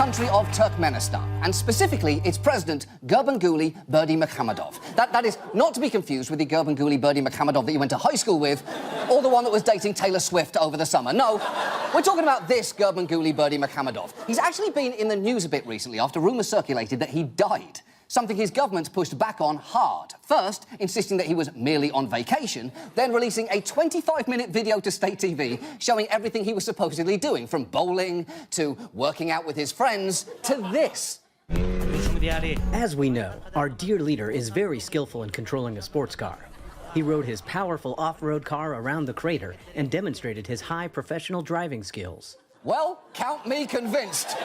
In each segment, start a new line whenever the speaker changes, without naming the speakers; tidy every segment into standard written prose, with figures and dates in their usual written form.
country of Turkmenistan, and specifically its president, Gurbanguly Berdimuhamedov. That is not to be confused with the Gurbanguly Berdimuhamedov that you went to high school with, or the one that was dating Taylor Swift over the summer. No, we're talking about this Gurbanguly Berdimuhamedov. He's actually been in the news a bit recently after rumours circulated that he died. Something his government pushed back on hard. First, insisting that he was merely on vacation, then releasing a 25-minute video to state TV showing everything he was supposedly doing, from bowling to working out with his friends to this.
As we know, our dear leader is very skillful in controlling a sports car. He rode his powerful off-road car around the crater and demonstrated his high professional driving skills.
Well, count me convinced.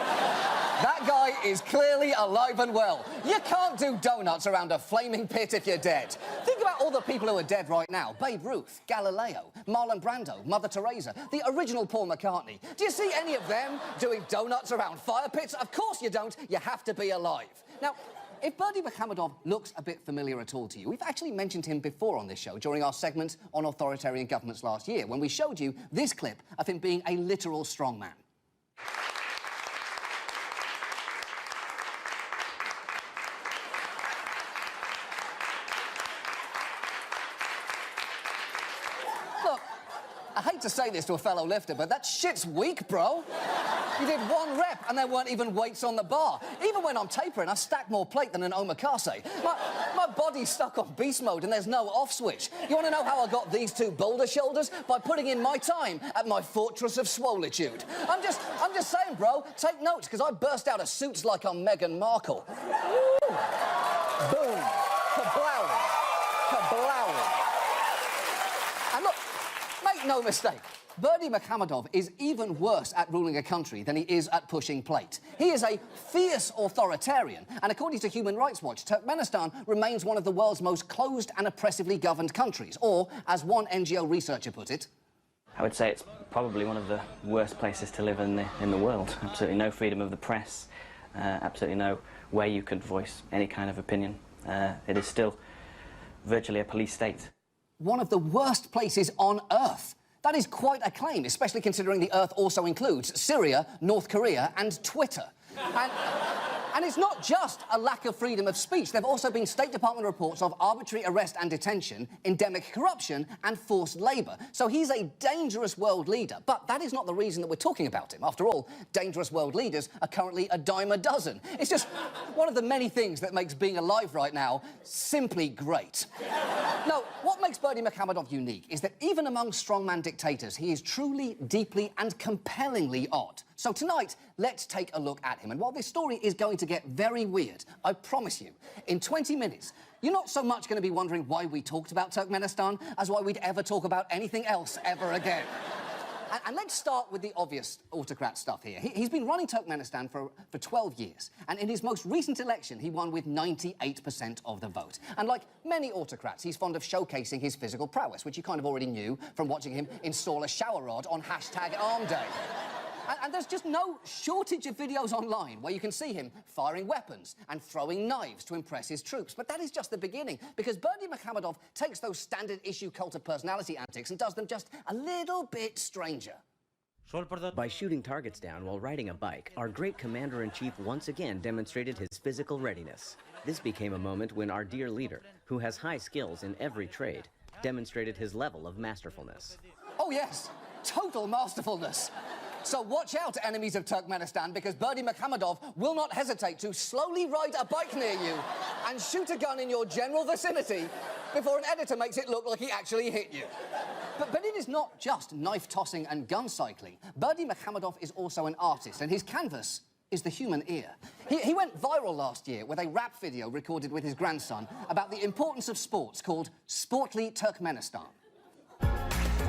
That guy is clearly alive and well. You can't do donuts around a flaming pit if you're dead. Think about all the people who are dead right now. Babe Ruth, Galileo, Marlon Brando, Mother Teresa, the original Paul McCartney. Do you see any of them doing donuts around fire pits? Of course you don't. You have to be alive. Now, if Berdimuhamedov looks a bit familiar at all to you, we've actually mentioned him before on this show during our segment on authoritarian governments last year, when we showed you this clip of him being a literal strongman. I hate to say this to a fellow lifter, but that shit's weak, bro. You did one rep and there weren't even weights on the bar. Even when I'm tapering, I stack more plate than an omakase. My body's stuck on beast mode and there's no off switch. You want to know how I got these two boulder shoulders? By putting in my time at my fortress of swolitude. I'm just saying, bro, take notes, because I burst out of suits like I'm Meghan Markle. Woo. Boom. Kablowie. Kablowie. And look, make no mistake, Berdimuhamedov is even worse at ruling a country than he is at pushing plate. He is a fierce authoritarian, and according to Human Rights Watch, Turkmenistan remains one of the world's most closed and oppressively governed countries, or, as one NGO researcher put it,
I would say it's probably one of the worst places to live in the world. Absolutely no freedom of the press, absolutely no way you could voice any kind of opinion. It is still virtually a police state.
One of the worst places on Earth. That is quite a claim, especially considering the Earth also includes Syria, North Korea and Twitter. And it's not just a lack of freedom of speech. There have also been State Department reports of arbitrary arrest and detention, endemic corruption and forced labour. So he's a dangerous world leader. But that is not the reason that we're talking about him. After all, dangerous world leaders are currently a dime a dozen. It's just one of the many things that makes being alive right now simply great. No, what makes Berdimuhamedov unique is that even among strongman dictators, he is truly, deeply and compellingly odd. So tonight, let's take a look at him. And while this story is going to get very weird, I promise you, in 20 minutes, you're not so much going to be wondering why we talked about Turkmenistan as why we'd ever talk about anything else ever again. And let's start with the obvious autocrat stuff here. He's been running Turkmenistan for 12 years, and in his most recent election, he won with 98% of the vote. And like many autocrats, he's fond of showcasing his physical prowess, which you kind of already knew from watching him install a shower rod on #ArmDay. And there's just no shortage of videos online where you can see him firing weapons and throwing knives to impress his troops. But that is just the beginning, because Berdimuhamedov takes those standard issue cult of personality antics and does them just a little bit stranger.
By shooting targets down while riding a bike, our great commander-in-chief once again demonstrated his physical readiness. This became a moment when our dear leader, who has high skills in every trade, demonstrated his level of masterfulness.
Oh yes, total masterfulness. So watch out, enemies of Turkmenistan, because Berdimuhamedov will not hesitate to slowly ride a bike near you and shoot a gun in your general vicinity before an editor makes it look like he actually hit you. But it is not just knife-tossing and gun cycling. Berdimuhamedov is also an artist, and his canvas is the human ear. He went viral last year with a rap video recorded with his grandson about the importance of sports called Sportly Turkmenistan.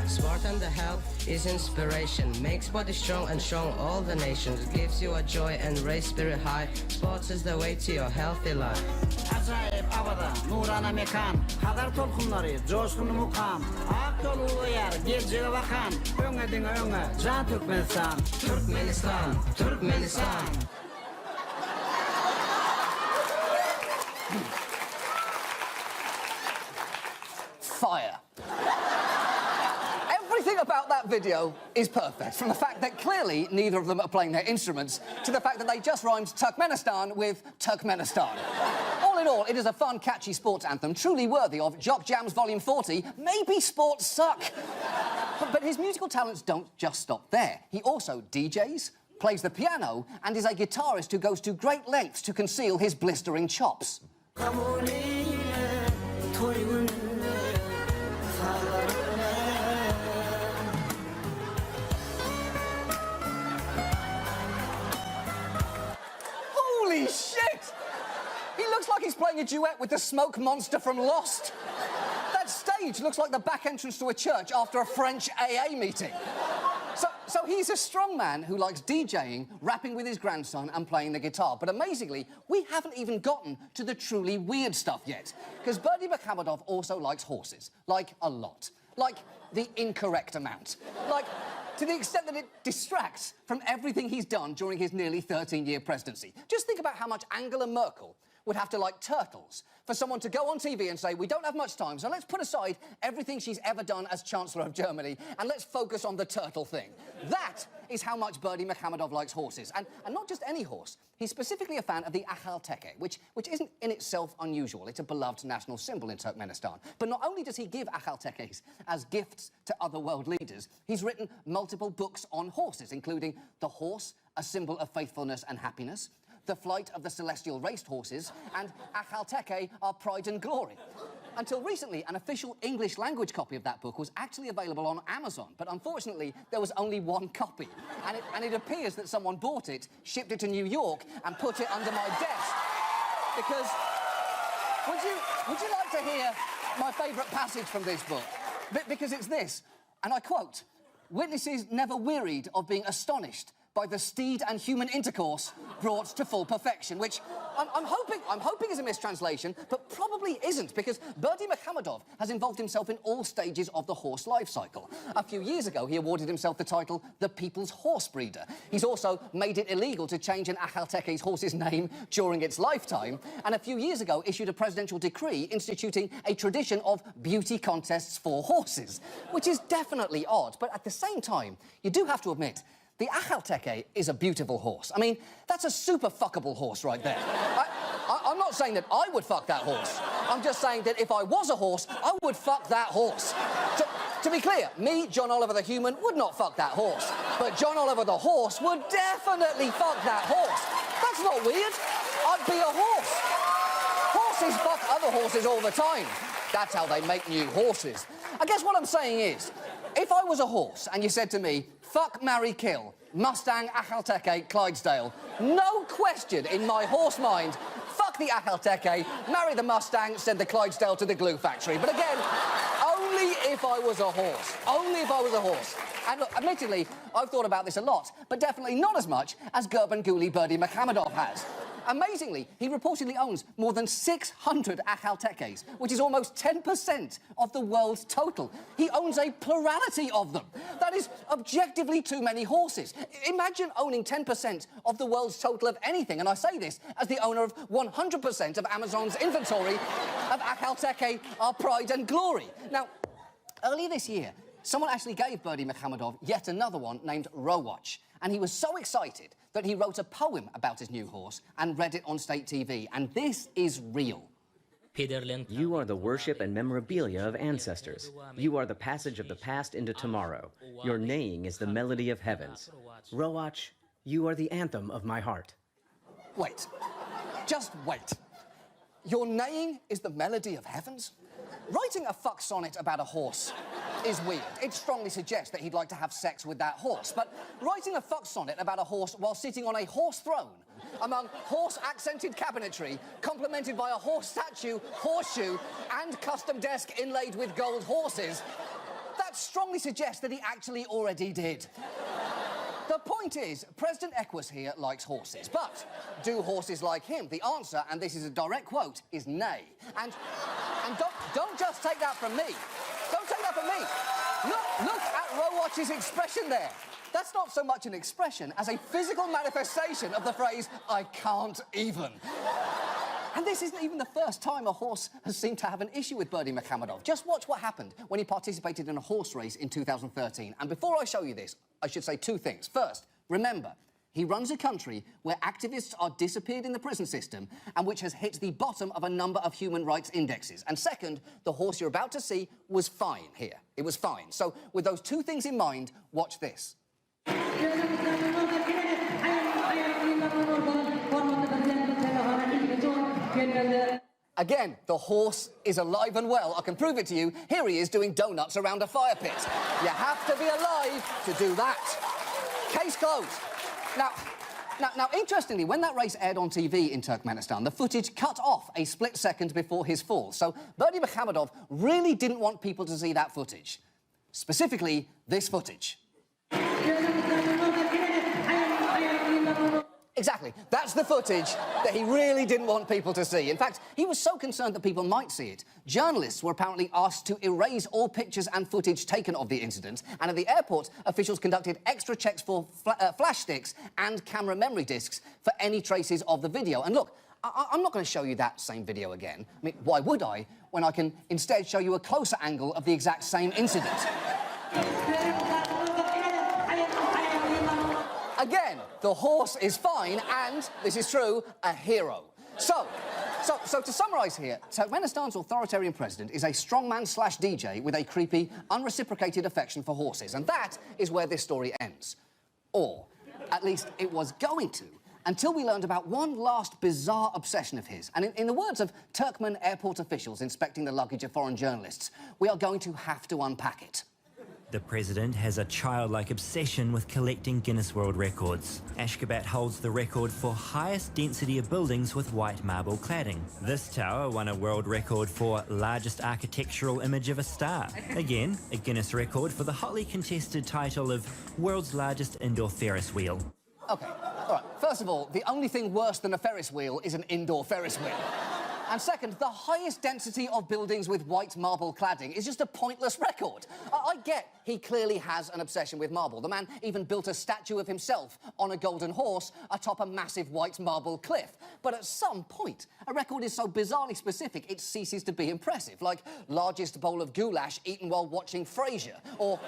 Sport and the health is inspiration, makes body strong and strong all the nations, gives you a joy and raise spirit high. Sports is the way to your healthy life.
Acayip havada, nurana mekan, kadar tolkunları, coşkunu mukam, ak yolu yer, geleceğe bakan, öngedin öne, can Türkmenistan.
Turkmenistan, Turkmenistan.
Fire. Everything about that that video is perfect, from the fact that clearly neither of them are playing their instruments, to the fact that they just rhymed Turkmenistan with Turkmenistan. All in all, it is a fun, catchy sports anthem, truly worthy of Jock Jams Volume 40, Maybe Sports Suck. But his musical talents don't just stop there. He also DJs, plays the piano, and is a guitarist who goes to great lengths to conceal his blistering chops. Holy shit! He looks like he's playing a duet with the smoke monster from Lost. That stage looks like the back entrance to a church after a French AA meeting. So he's a strong man who likes DJing, rapping with his grandson and playing the guitar. But amazingly, we haven't even gotten to the truly weird stuff yet. Because Berdimuhamedov also likes horses. Like, a lot. Like, the incorrect amount. Like, to the extent that it distracts from everything he's done during his nearly 13-year presidency. Just think about how much Angela Merkel would have to like turtles for someone to go on TV and say, we don't have much time, so let's put aside everything she's ever done as Chancellor of Germany and let's focus on the turtle thing. That is how much Berdimuhamedov likes horses. And not just any horse. He's specifically a fan of the akal teke, which isn't in itself unusual. It's a beloved national symbol in Turkmenistan. But not only does he give akal tekes as gifts to other world leaders, he's written multiple books on horses, including The Horse, a Symbol of Faithfulness and Happiness, The Flight of the Celestial Raced Horses, and akal teke, Our Pride and Glory. Until recently, an official English language copy of that book was actually available on Amazon, but unfortunately, there was only one copy. And it appears that someone bought it, shipped it to New York, and put it under my desk. Because, would you like to hear my favourite passage from this book? Because it's this, and I quote, "Witnesses never wearied of being astonished by the steed and human intercourse brought to full perfection," which I'm hoping is a mistranslation, but probably isn't, because Berdimuhamedov has involved himself in all stages of the horse life cycle. A few years ago, he awarded himself the title the People's Horse Breeder. He's also made it illegal to change an akal teke's horse's name during its lifetime, and a few years ago issued a presidential decree instituting a tradition of beauty contests for horses, which is definitely odd, but at the same time, you do have to admit, the akal teke is a beautiful horse. I mean, that's a super fuckable horse right there. I'm not saying that I would fuck that horse. I'm just saying that if I was a horse, I would fuck that horse. To be clear, me, John Oliver the human, would not fuck that horse. But John Oliver the horse would definitely fuck that horse. That's not weird. I'd be a horse. Horses fuck other horses all the time. That's how they make new horses. I guess what I'm saying is, if I was a horse and you said to me, fuck, marry, kill, Mustang, akal teke, Clydesdale, no question in my horse mind, fuck the akal teke, marry the Mustang, send the Clydesdale to the glue factory. But again, only if I was a horse. Only if I was a horse. And look, admittedly, I've thought about this a lot, but definitely not as much as Gurbanguly Berdimuhamedov has. Amazingly, he reportedly owns more than 600 akal tekes, which is almost 10% of the world's total. He owns a plurality of them. That is objectively too many horses. Imagine owning 10% of the world's total of anything, and I say this as the owner of 100% of Amazon's inventory of akal teke, Our Pride and Glory. Now, earlier this year, someone actually gave Berdimuhamedov yet another one named Rowatch, and he was so excited that he wrote a poem about his new horse and read it on state TV, and this is real.
You are the worship and memorabilia of ancestors. You are the passage of the past into tomorrow. Your neighing is the melody of heavens. Rowatch, you are the anthem of my heart.
Wait. Just wait. Your neighing is the melody of heavens? Writing a fuck sonnet about a horse is weird. It strongly suggests that he'd like to have sex with that horse. But writing a fuck sonnet about a horse while sitting on a horse throne among horse-accented cabinetry, complemented by a horse statue, horseshoe, and custom desk inlaid with gold horses, that strongly suggests that he actually already did. The point is, President Equus here likes horses, but do horses like him? The answer, and this is a direct quote, is nay. And don't just take that from me. Don't take that from me. Look at Rowatch's expression there. That's not so much an expression as a physical manifestation of the phrase, I can't even. And this isn't even the first time a horse has seemed to have an issue with Berdimuhamedov. Just watch what happened when he participated in a horse race in 2013. And before I show you this, I should say two things. First, remember, he runs a country where activists are disappeared in the prison system and which has hit the bottom of a number of human rights indexes. And second, the horse you're about to see was fine here. It was fine. So with those two things in mind, watch this. Again, the horse is alive and well. I can prove it to you. Here he is doing donuts around a fire pit. You have to be alive to do that. Case closed. Now, interestingly, when that race aired on TV in Turkmenistan, the footage cut off a split second before his fall. So Berdimuhamedov really didn't want people to see that footage. Specifically, this footage. Exactly. That's the footage that he really didn't want people to see. In fact, he was so concerned that people might see it. Journalists were apparently asked to erase all pictures and footage taken of the incident, and at the airport, officials conducted extra checks for flash sticks and camera memory discs for any traces of the video. And look, I'm not going to show you that same video again. I mean, why would I, when I can instead show you a closer angle of the exact same incident? Again, the horse is fine and, this is true, a hero. So to summarise here, Turkmenistan's authoritarian president is a strongman/DJ with a creepy, unreciprocated affection for horses. And that is where this story ends. Or, at least it was going to, until we learned about one last bizarre obsession of his. And in the words of Turkmen airport officials inspecting the luggage of foreign journalists, we are going to have to unpack it.
The president has a childlike obsession with collecting Guinness World Records. Ashgabat holds the record for highest density of buildings with white marble cladding. This tower won a world record for largest architectural image of a star. Again, a Guinness record for the hotly contested title of world's largest indoor Ferris wheel.
OK, all right. First of all, the only thing worse than a Ferris wheel is an indoor Ferris wheel. And second, the highest density of buildings with white marble cladding is just a pointless record. I get he clearly has an obsession with marble. The man even built a statue of himself on a golden horse atop a massive white marble cliff. But at some point, a record is so bizarrely specific it ceases to be impressive, like largest bowl of goulash eaten while watching Frasier, or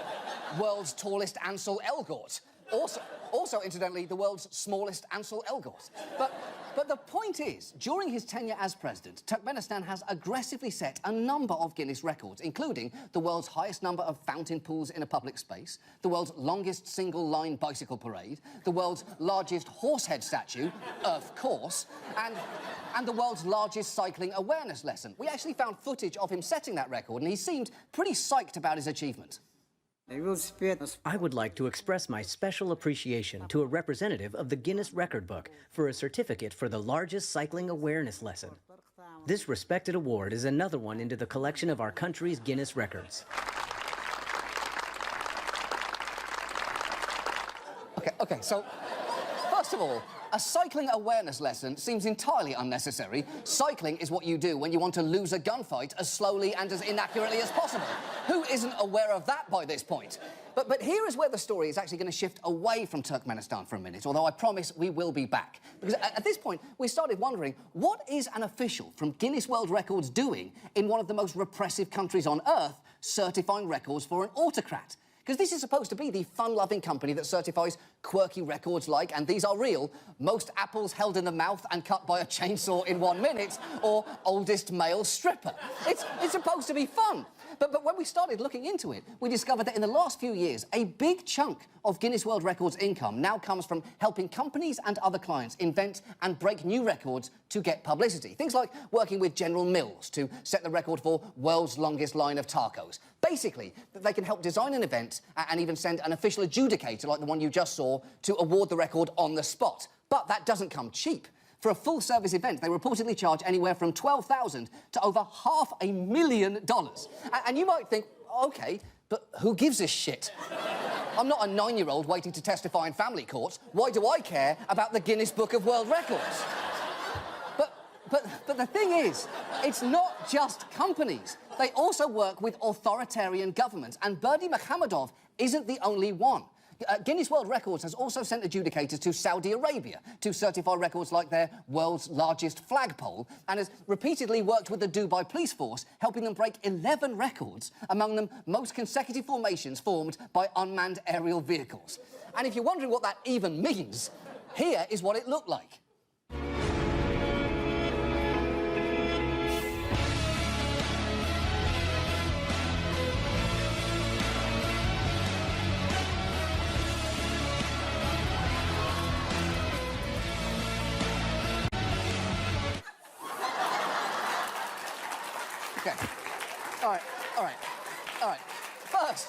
world's tallest Ansel Elgort. Also, incidentally, the world's smallest Ansel Elgort. But the point is, during his tenure as president, Turkmenistan has aggressively set a number of Guinness records, including the world's highest number of fountain pools in a public space, the world's longest single-line bicycle parade, the world's largest horsehead statue, of course, and the world's largest cycling awareness lesson. We actually found footage of him setting that record, and he seemed pretty psyched about his achievement.
I would like to express my special appreciation to a representative of the Guinness Record Book for a certificate for the largest cycling awareness lesson. This respected award is another one into the collection of our country's Guinness records.
Okay, so, first of all, a cycling awareness lesson seems entirely unnecessary. Cycling is what you do when you want to lose a gunfight as slowly and as inaccurately as possible. Who isn't aware of that by this point? But here is where the story is actually going to shift away from Turkmenistan for a minute, although I promise we will be back. Because at this point, we started wondering, what is an official from Guinness World Records doing in one of the most repressive countries on Earth, certifying records for an autocrat? Because this is supposed to be the fun-loving company that certifies quirky records like, and these are real, most apples held in the mouth and cut by a chainsaw in 1 minute, or oldest male stripper. It's supposed to be fun. But when we started looking into it, we discovered that in the last few years, a big chunk of Guinness World Records income now comes from helping companies and other clients invent and break new records to get publicity. Things like working with General Mills to set the record for world's longest line of tacos. Basically, they can help design an event and even send an official adjudicator like the one you just saw to award the record on the spot. But that doesn't come cheap. For a full-service event, they reportedly charge anywhere from $12,000 to over $500,000. And you might think, OK, but who gives a shit? I'm not a 9-year-old waiting to testify in family court. Why do I care about the Guinness Book of World Records? But the thing is, it's not just companies. They also work with authoritarian governments, and Berdimuhamedov isn't the only one. Guinness World Records has also sent adjudicators to Saudi Arabia to certify records like their world's largest flagpole, and has repeatedly worked with the Dubai police force, helping them break 11 records, among them most consecutive formations formed by unmanned aerial vehicles. And if you're wondering what that even means, here is what it looked like. Okay. All right. First,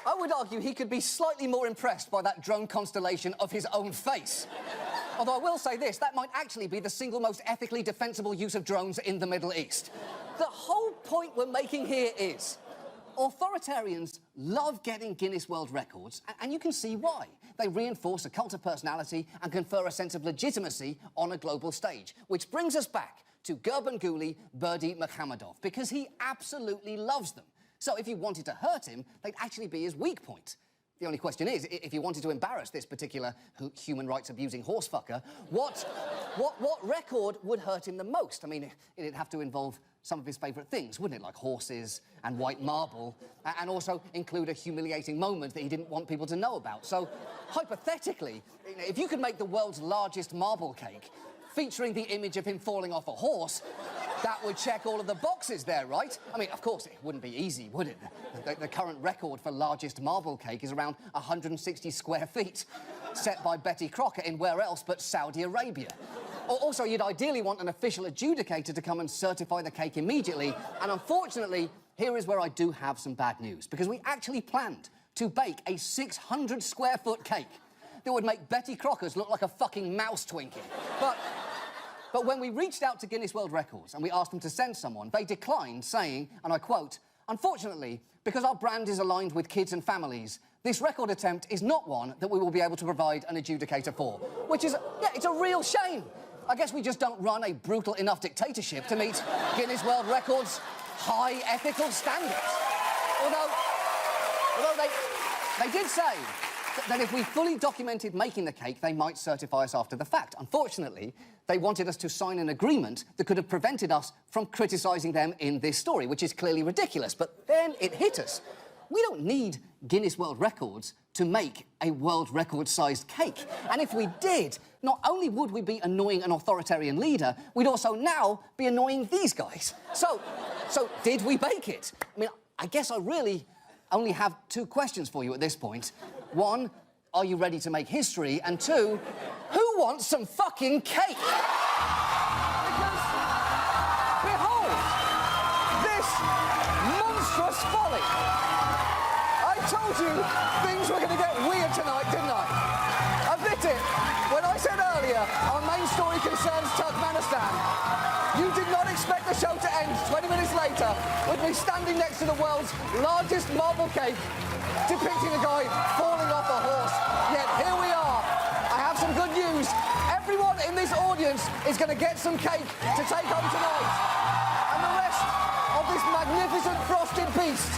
I would argue he could be slightly more impressed by that drone constellation of his own face. Although I will say this, that might actually be the single most ethically defensible use of drones in the Middle East. The whole point we're making here is authoritarians love getting Guinness World Records, and you can see why. They reinforce a cult of personality and confer a sense of legitimacy on a global stage. Which brings us back to Gurbanguly Berdimuhamedov, because he absolutely loves them. So if you wanted to hurt him, they'd actually be his weak point. The only question is, if you wanted to embarrass this particular human rights abusing horsefucker, what record would hurt him the most? I mean, it'd have to involve some of his favourite things, wouldn't it? Like horses and white marble, and also include a humiliating moment that he didn't want people to know about. So, hypothetically, if you could make the world's largest marble cake, featuring the image of him falling off a horse, that would check all of the boxes there, right? I mean, of course, it wouldn't be easy, would it? The current record for largest marble cake is around 160 square feet, set by Betty Crocker in where else but Saudi Arabia. Also, you'd ideally want an official adjudicator to come and certify the cake immediately, and unfortunately, here is where I do have some bad news, because we actually planned to bake a 600 square foot cake that would make Betty Crocker's look like a fucking mouse Twinkie. But when we reached out to Guinness World Records and we asked them to send someone, they declined, saying, and I quote, "Unfortunately, because our brand is aligned with kids and families, this record attempt is not one that we will be able to provide an adjudicator for." Which is, yeah, it's a real shame. I guess we just don't run a brutal enough dictatorship to meet Guinness World Records' high ethical standards. Although they did say that if we fully documented making the cake, they might certify us after the fact. Unfortunately, they wanted us to sign an agreement that could have prevented us from criticising them in this story, which is clearly ridiculous. But then it hit us. We don't need Guinness World Records to make a world record-sized cake. And if we did, not only would we be annoying an authoritarian leader, we'd also now be annoying these guys. So did we bake it? I mean, I guess I really only have two questions for you at this point. One, are you ready to make history? And two, who wants some fucking cake? Because, behold, this monstrous folly. I told you things were going to get weird tonight, didn't I? Admit it. When I said earlier our main story concerns Turkmenistan, you did not expect the show to end 20 minutes later with me standing next to the world's largest marble cake, depicting a guy falling off a horse. Yet here we are. I have some good news. Everyone in this audience is going to get some cake to take home tonight. And the rest of this magnificent frosted beast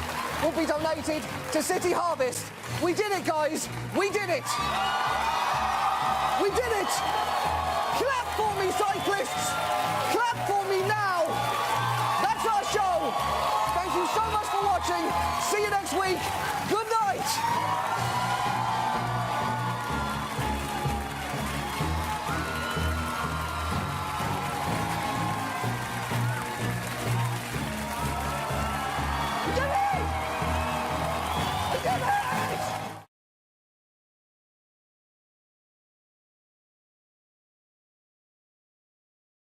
will be donated to City Harvest. We did it, guys. We did it. We did it. Clap for me, cyclists. Clap for me now. That's our show. Thank you so much for watching. See you next week. Good night.